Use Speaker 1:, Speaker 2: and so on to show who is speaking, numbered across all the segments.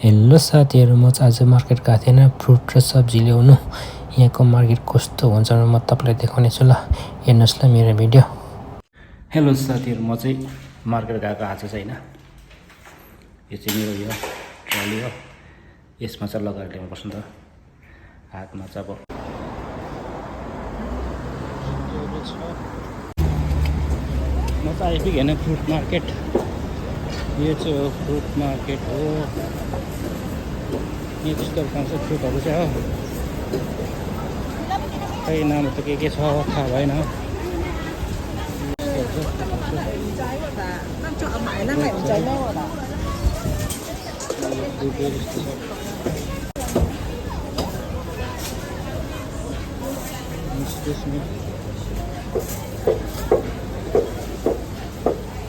Speaker 1: Hello साथीहरू, म चाहिँ आज मार्केट गएको थिएन फ्रुट र सब्जी ल्याउनु। यहाँको मार्केट कस्तो हुन्छ म तपाईँलाई देखाउने छु। ल हेर्नुहोस् ल मेरो भिडियो। हेलो साथीहरू, म चाहिँ मार्केट गएको आज चाहिँ होइन। यो चाहिँ मेरो यो ट्रली हो, यसमा चाहिँ लगाएर ल्याउनुपर्छ नि त। हातमा चाहिँ अब म चाहिँ आइपुगेँ होइन फ्रुट मार्केट। यो चाहिँ हो फ्रुट मार्केट हो। यहाँ त्यस्तोहरू पाउँछ फ्रुटहरू चाहिँ हो। खै नाम त के छ थाहा भएन।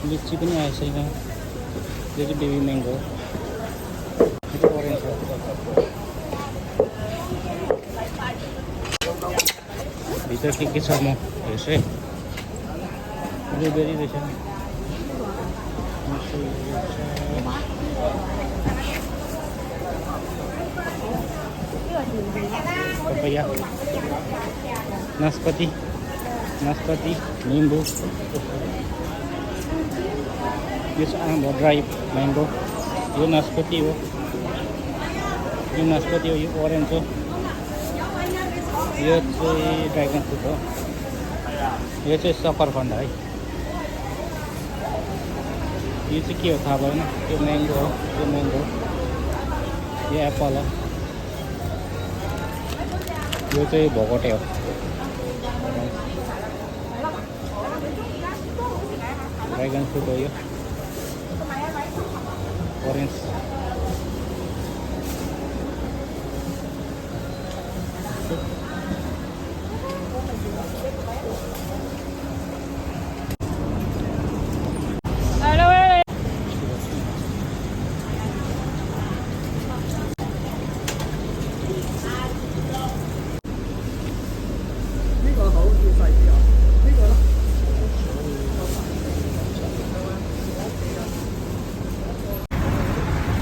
Speaker 1: लिची पनि आएछ यहाँ। यो चाहिँ बेबी म्याङ्गो हो। अरेन्ज हो। भित्र के छ म हेर्छु है। ब्लुबेरी रहेछ, पपैया, नास्पाती, निम्बु। यो चाहिँ आम हो, ड्राई म्याङ्गो। यो नास्पाती हो, यो ओरेन्ज हो। यो चाहिँ ड्रागन फ्रुट हो। यो चाहिँ सकरखण्ड है। यो चाहिँ के हो थाहा भएन। यो म्याङ्गो हो, यो एप्पल हो। यो चाहिँ भोगटे हो। ड्रागन फ्रुट हो यो, ओरेन्ज।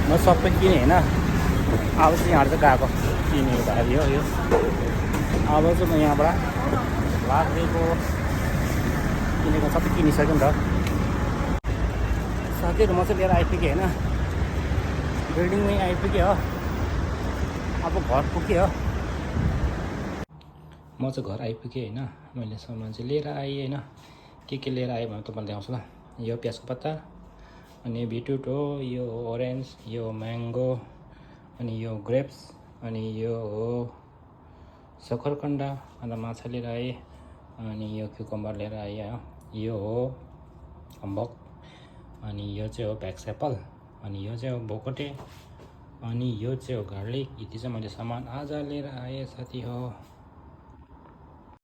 Speaker 1: म सबै किनेँ होइन। अब चाहिँ यहाँ चाहिँ गएको किनेको भारी हो यो। अब चाहिँ म यहाँबाट लाग्दैको किनेको सबै किनिसक्यो नि त साथीहरू। म चाहिँ लिएर आइपुगेँ होइन, बिल्डिङमै आइपुगेँ हो। अब घर पुगेँ हो। म चाहिँ घर आइपुगेँ होइन। मैले सामान चाहिँ लिएर आएँ होइन। के लिएर आएँ भने तपाईँलाई देखाउँछु ल। यो प्याजको पत्ता, अनि बिटरुट हो, यो ओरेन्ज, यो म्याङ्गो, अनि यो ग्रेप्स, अनि यो हो सकरखण्ड, अनि माछा लिएर आएँ, अनि यो क्युकम्बर लिएर आएँ हो। यो हो अम्बक, अनि यो चाहिँ हो भ्याक्स एप्पल, अनि यो चाहिँ हो भोकटे, अनि यो चाहिँ हो गार्लिक। यति चाहिँ मैले सामान आज लिएर आएँ साथी हो।